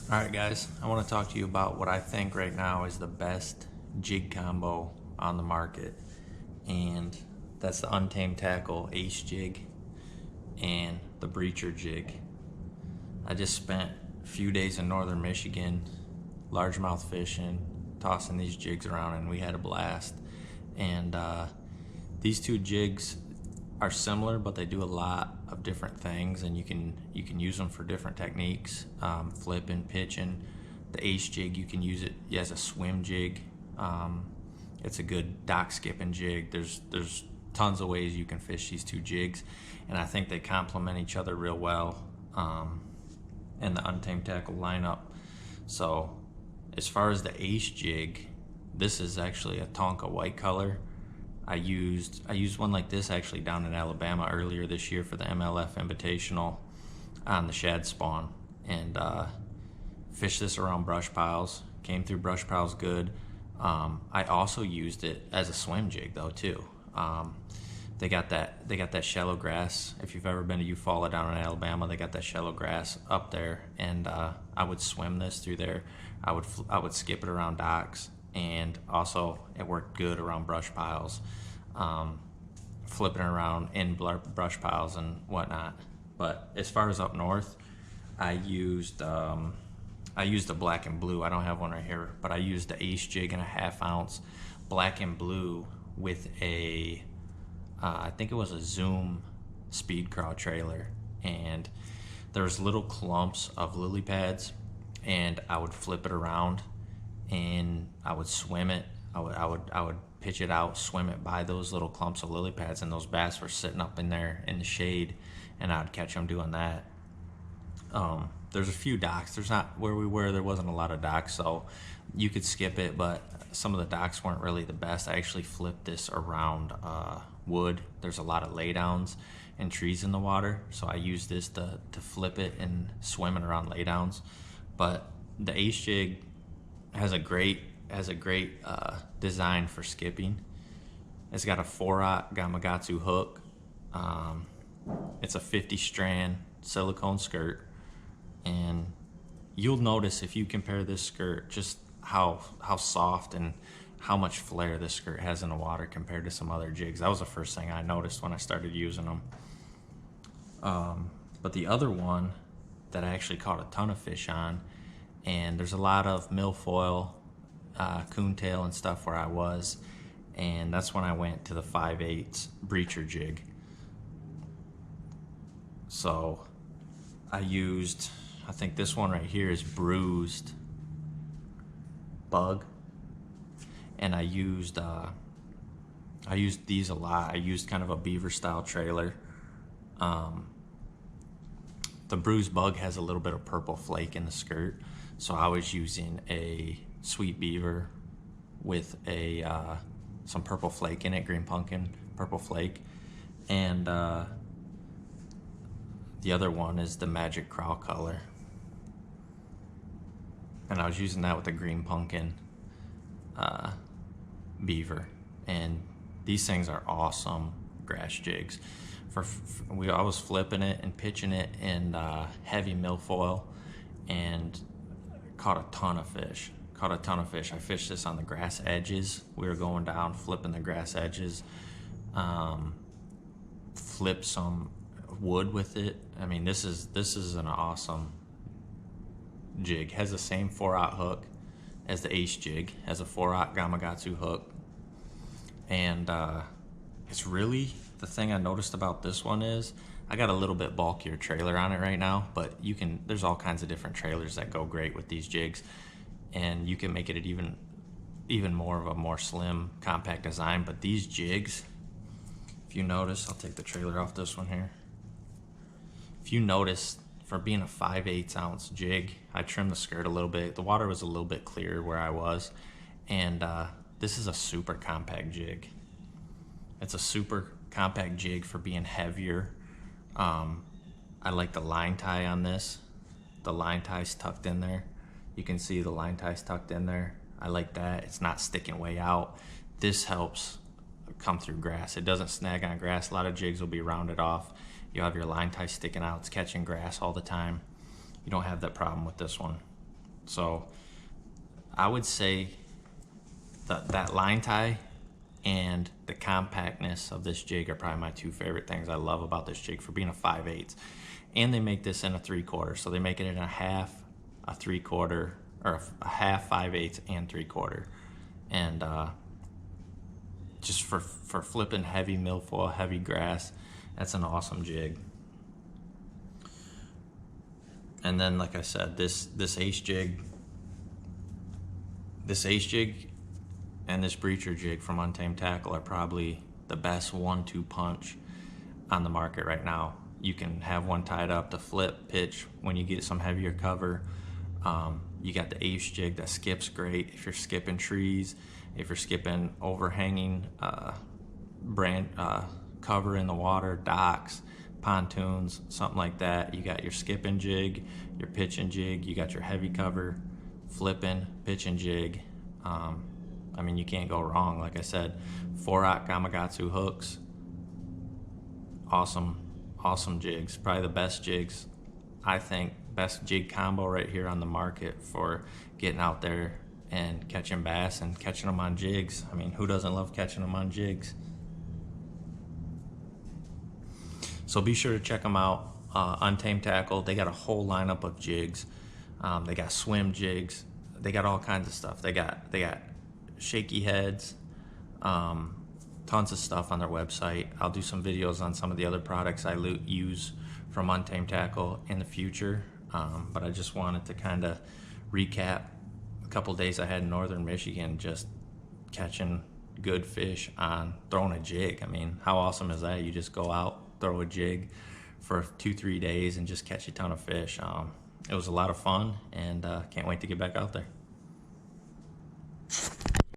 Alright guys, I want to talk to you about what I think right now is the best jig combo on the market, and that's the Untamed Tackle Ace Jig and the Breacher Jig. I just spent a few days in northern Michigan largemouth fishing, tossing these jigs around, and we had a blast. And these two jigs are similar, but they do a lot of different things, and you can use them for different techniques. Flipping, pitching. The Ace Jig, you can use it as a swim jig. It's a good dock skipping jig. There's tons of ways you can fish these two jigs, and I think they complement each other real well in the Untamed Tackle lineup. So as far as the Ace Jig, this is actually a Tonka white color. I used one like this actually down in Alabama earlier this year for the MLF Invitational on the shad spawn, and fished this around brush piles. Came through brush piles good. I also used it as a swim jig though too. They got that shallow grass. If you've ever been to Eufaula down in Alabama, they got that shallow grass up there, and I would swim this through there. I would skip it around docks, and also it worked good around brush piles, flipping around in brush piles and whatnot. But as far as up north, I used the black and blue. I don't have one right here, but I used the Ace Jig in a 1/2 ounce black and blue with a I think it was a Zoom speed craw trailer, and there's little clumps of lily pads, and I would flip it around and I would swim it. I would pitch it out, swim it by those little clumps of lily pads, and those bass were sitting up in there in the shade, and I'd catch them doing that. There's a few docks. There's not, where we were, there wasn't a lot of docks, so you could skip it, but some of the docks weren't really the best. I actually flipped this around wood. There's a lot of laydowns and trees in the water, so I used this to flip it and swim it around laydowns. But the Ace Jig has a great design for skipping. It's got a 4/0 Gamakatsu hook. It's a 50 strand silicone skirt, and you'll notice if you compare this skirt just how soft and how much flare this skirt has in the water compared to some other jigs. That was the first thing I noticed when I started using them. But the other one that I actually caught a ton of fish on, and there's a lot of milfoil, coontail and stuff where I was, and that's when I went to the 5/8 Breacher Jig. So I think this one right here is Bruised Bug, and I used these a lot. I used kind of a beaver style trailer. The Bruised Bug has a little bit of purple flake in the skirt, so I was using a Sweet Beaver with some purple flake in it, green pumpkin, purple flake, and the other one is the Magic Craw color, and I was using that with the green pumpkin beaver. And these things are awesome grass jigs. I was flipping it and pitching it in heavy milfoil, and caught a ton of fish. I fished this on the grass edges. We were going down, flipping the grass edges, flipped some wood with it. I mean, this is an awesome jig. Has the same 4/0 hook as the Ace Jig, has a 4/0 Gamakatsu hook, and it's really, the thing I noticed about this one is I got a little bit bulkier trailer on it right now, but there's all kinds of different trailers that go great with these jigs, and you can make it even more of a more slim, compact design. But these jigs, if you notice, I'll take the trailer off this one here. If you notice, for being a 5/8 ounce jig, I trimmed the skirt a little bit. The water was a little bit clearer where I was, and this is a super compact jig. It's a super compact jig for being heavier. I like the line tie on this. The line tie's tucked in there. You can see the line tie's tucked in there. I like that. It's not sticking way out. This helps come through grass. It doesn't snag on grass. A lot of jigs will be rounded off. You have your line tie sticking out. It's catching grass all the time. You don't have that problem with this one. So I would say that line tie and the compactness of this jig are probably my two favorite things I love about this jig for being a 5/8. And they make this in a 3/4, so they make it in a half, a 3/4, or a half, 5/8, and 3/4. And just for flipping heavy milfoil, heavy grass, that's an awesome jig. And then, like I said, this ace jig and this breacher jig from Untamed Tackle are probably the best 1-2 punch on the market right now. You can have one tied up to flip, pitch when you get some heavier cover. You got the ace jig that skips great if you're skipping trees, if you're skipping overhanging cover in the water, docks, pontoons, something like that. You got your skipping jig, your pitching jig, you got your heavy cover, flipping, pitching jig. I mean, you can't go wrong. Like I said, 4/0 Gamakatsu hooks, awesome jigs. Probably the best jigs, I think, best jig combo right here on the market for getting out there and catching bass and catching them on jigs. I mean, who doesn't love catching them on jigs? So be sure to check them out. Untamed Tackle, they got a whole lineup of jigs. They got swim jigs. They got all kinds of stuff. They got shaky heads, tons of stuff on their website. I'll do some videos on some of the other products I use from Untamed Tackle in the future. But I just wanted to kind of recap a couple days I had in northern Michigan, just catching good fish on throwing a jig. I mean, how awesome is that? You just go out, throw a jig for 2-3 days and just catch a ton of fish. It was a lot of fun, and can't wait to get back out there.